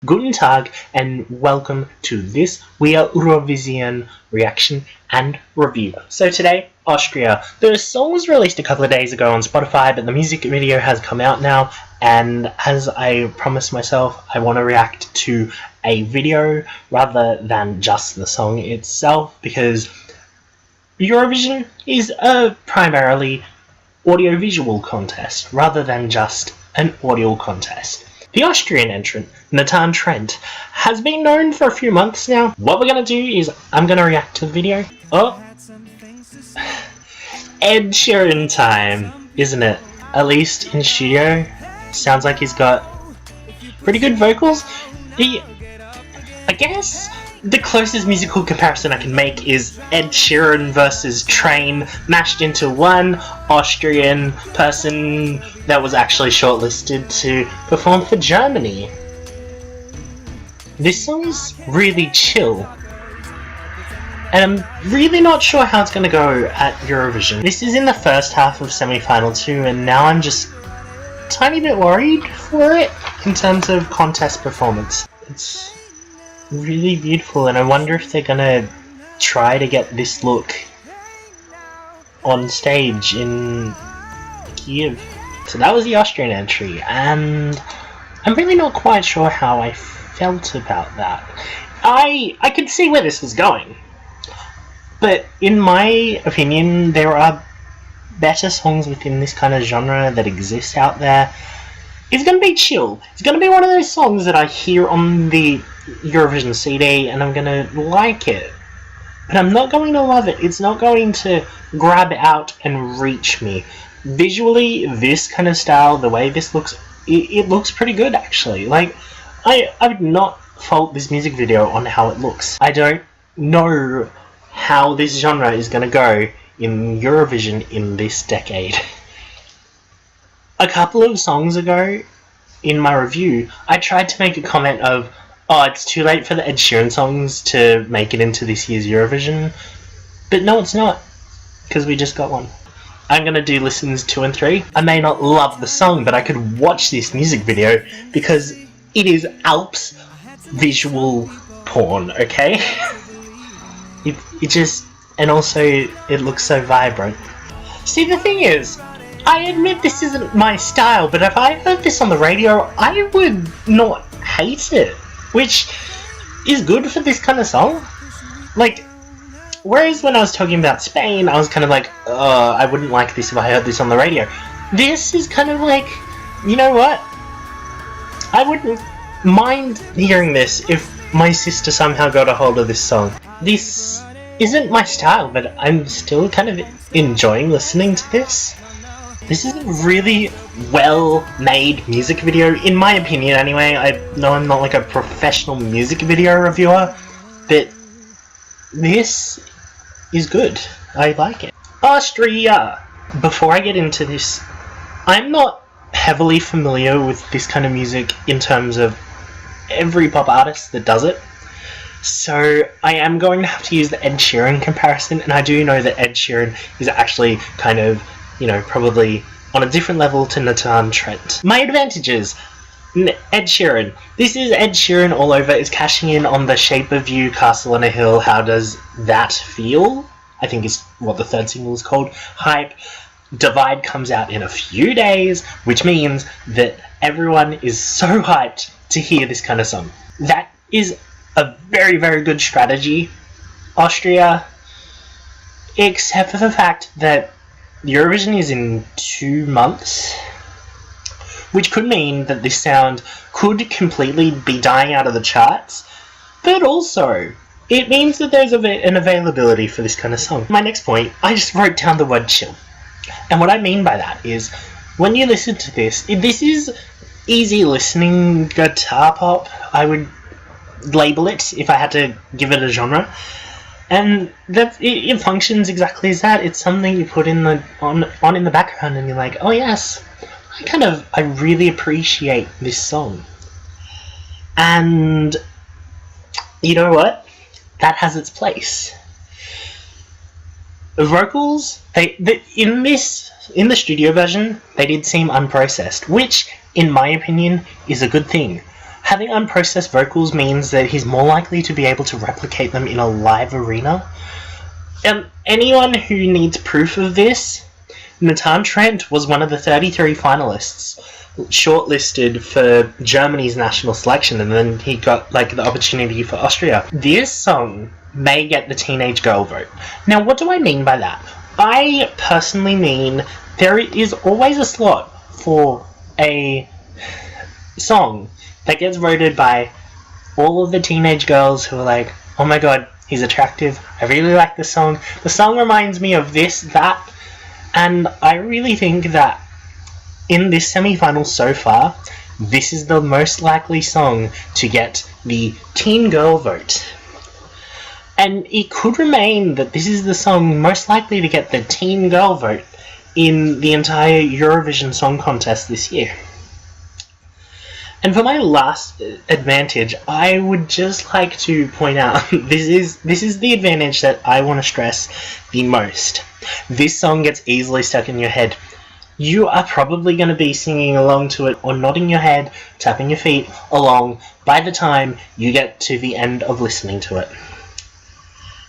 Guten Tag and welcome to this Eurovision reaction and review. So today, Austria. The song was released a couple of days ago on Spotify, but the music video has come out now, and as I promised myself, I want to react to a video rather than just the song itself, because Eurovision is a primarily audiovisual contest rather than just an audio contest. The Austrian entrant, Trent, has been known for a few months now. What we're going to do is I'm going to react to the video. Oh, Ed Sheeran time, isn't it? At least in studio, sounds like he's got pretty good vocals. I guess the closest musical comparison I can make is Ed Sheeran versus Trent mashed into one Austrian person that was actually shortlisted to perform for Germany. This song's really chill, and I'm really not sure how it's going to go at Eurovision. This is in the first half of semi-final 2, and now I'm just a tiny bit worried for it in terms of contest performance. It's really beautiful, and I wonder if they're gonna try to get this look on stage in Kiev. So that was the Austrian entry, and I'm really not quite sure how I felt about that. I could see where this was going, but in my opinion there are better songs within this kind of genre that exist out there. It's gonna be chill. It's gonna be one of those songs that I hear on the Eurovision CD and I'm gonna like it, but I'm not going to love it. It's not going to grab out and reach me. Visually, this kind of style, the way this looks, it looks pretty good actually. Like, I would not fault this music video on how it looks. I don't know how this genre is gonna go in Eurovision in this decade. A couple of songs ago, in my review, I tried to make a comment of, oh, it's too late for the Ed Sheeran songs to make it into this year's Eurovision. But no, it's not, because we just got one. I'm going to do listens 2 and 3. I may not love the song, but I could watch this music video because it is Alps visual porn, okay? it just, and also it looks so vibrant. See, the thing is, I admit this isn't my style, but if I heard this on the radio, I would not hate it, which is good for this kind of song. Like, whereas when I was talking about Spain, I was kind of like, I wouldn't like this if I heard this on the radio. This is kind of like, you know what? I wouldn't mind hearing this if my sister somehow got a hold of this song. This isn't my style, but I'm still kind of enjoying listening to this. This is a really well-made music video, in my opinion anyway. I know I'm not like a professional music video reviewer, but this is good. I like it. Austria! Before I get into this, I'm not heavily familiar with this kind of music in terms of every pop artist that does it. So I am going to have to use the Ed Sheeran comparison, and I do know that Ed Sheeran is actually kind of, you know, probably on a different level to Trent. My advantages. Ed Sheeran. This is Ed Sheeran all over. Is cashing in on the Shape of You, Castle on a Hill, How Does That Feel? I think is what the third single is called. Hype. Divide comes out in a few days, which means that everyone is so hyped to hear this kind of song. That is a very, very good strategy, Austria, except for the fact that Eurovision is in 2 months, which could mean that this sound could completely be dying out of the charts, but also it means that there's an availability for this kind of song. My next point, I just wrote down the word chill, and what I mean by that is, when you listen to this is easy listening guitar pop, I would label it if I had to give it a genre. And it functions exactly as that. It's something you put in on in the background, and you're like, oh yes, I really appreciate this song. And you know what? That has its place. The vocals, in the studio version, they did seem unprocessed, which, in my opinion, is a good thing. Having unprocessed vocals means that he's more likely to be able to replicate them in a live arena. Anyone who needs proof of this, Trent was one of the 33 finalists shortlisted for Germany's national selection, and then he got the opportunity for Austria. This song may get the teenage girl vote. Now, what do I mean by that? I personally mean there is always a slot for a song that gets voted by all of the teenage girls who are like, oh my god, he's attractive, I really like this song, the song reminds me of this, that, and I really think that in this semi-final so far, this is the most likely song to get the teen girl vote. And it could remain that this is the song most likely to get the teen girl vote in the entire Eurovision Song Contest this year. And for my last advantage, I would just like to point out, this is the advantage that I want to stress the most. This song gets easily stuck in your head. You are probably going to be singing along to it, or nodding your head, tapping your feet along by the time you get to the end of listening to it.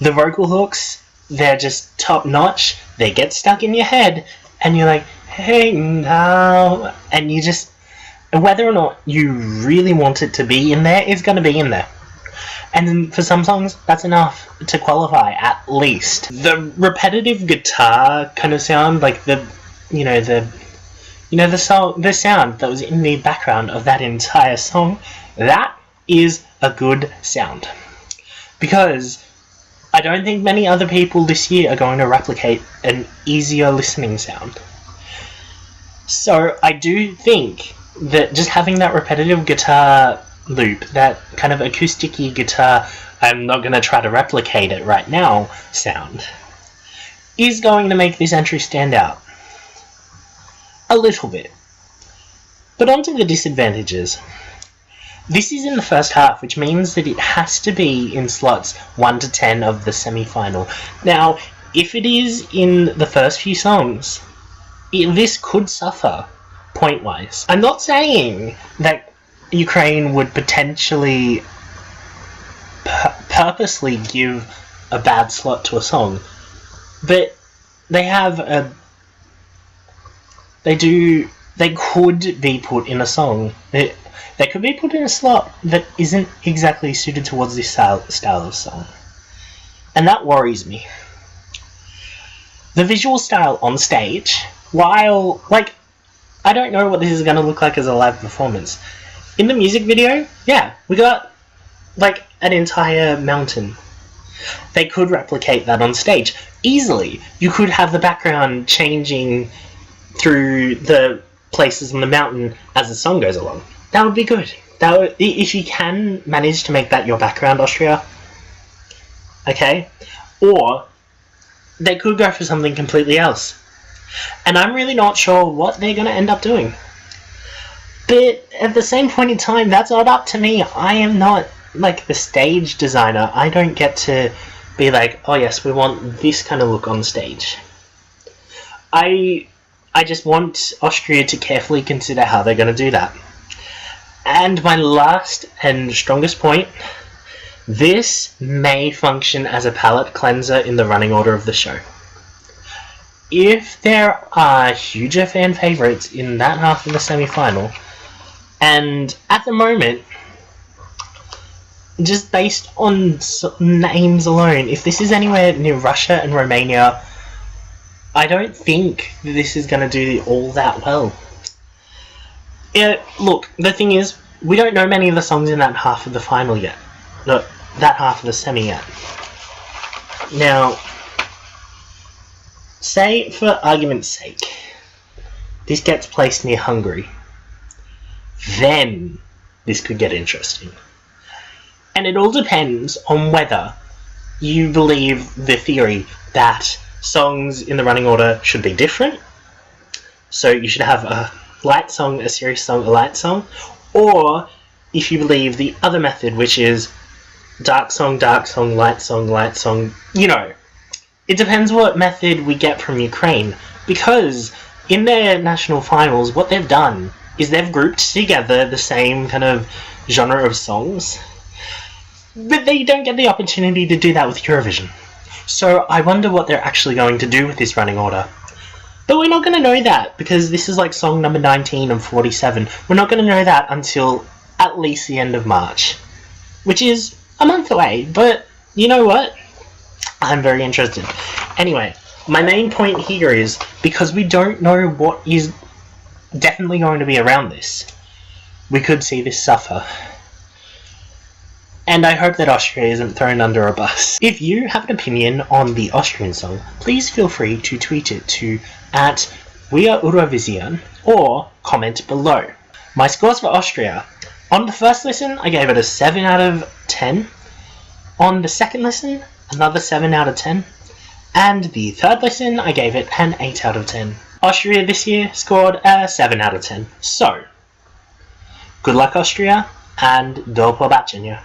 The vocal hooks, they're just top notch, they get stuck in your head, and you're like, hey now, and you just, whether or not you really want it to be in there, it's going to be in there. And then for some songs, that's enough to qualify, at least. The repetitive guitar kind of sound, like the sound that was in the background of that entire song, that is a good sound. Because I don't think many other people this year are going to replicate an easier listening sound. So I do think that just having that repetitive guitar loop, that kind of acoustic-y guitar, I'm not going to try to replicate it right now, sound, is going to make this entry stand out. A little bit. But on to the disadvantages. This is in the first half, which means that it has to be in slots 1 to 10 of the semi-final. Now, if it is in the first few songs, this could suffer point-wise. I'm not saying that Ukraine would potentially purposely give a bad slot to a song, but they have they could be put in a song. They could be put in a slot that isn't exactly suited towards this style of song. And that worries me. The visual style on stage, while, I don't know what this is going to look like as a live performance. In the music video, yeah, we got, an entire mountain. They could replicate that on stage. Easily. You could have the background changing through the places on the mountain as the song goes along. That would be good. If you can manage to make that your background, Austria, okay? Or they could go for something completely else. And I'm really not sure what they're going to end up doing. But at the same point in time, that's not up to me. I am not, the stage designer. I don't get to be like, oh yes, we want this kind of look on stage. I just want Austria to carefully consider how they're going to do that. And my last and strongest point, this may function as a palate cleanser in the running order of the show. If there are huger fan favourites in that half of the semi-final, and at the moment, just based on names alone, if this is anywhere near Russia and Romania, I don't think that this is going to do all that well. Look, the thing is, we don't know many of the songs in that half of the final yet. No, that half of the semi yet. Now, say, for argument's sake, this gets placed near Hungary. Then, this could get interesting. And it all depends on whether you believe the theory that songs in the running order should be different. So you should have a light song, a serious song, a light song. Or if you believe the other method, which is dark song, light song, light song. It depends what method we get from Ukraine. Because in their national finals, what they've done is they've grouped together the same kind of, genre of songs, but they don't get the opportunity to do that with Eurovision. So I wonder what they're actually going to do with this running order. But we're not going to know that, because this is like song number 19 and 47. We're not going to know that until at least the end of March, which is a month away, but you know what? I'm very interested. Anyway, my main point here is, because we don't know what is definitely going to be around this, we could see this suffer. And I hope that Austria isn't thrown under a bus. If you have an opinion on the Austrian song, please feel free to tweet it to @WeAreEurovision or comment below. My scores for Austria. On the first listen, I gave it a 7 out of 10. On the second listen, another 7 out of 10. And the third listen, I gave it an 8 out of 10. Austria this year scored a 7 out of 10. So, good luck Austria, and do pobacenia.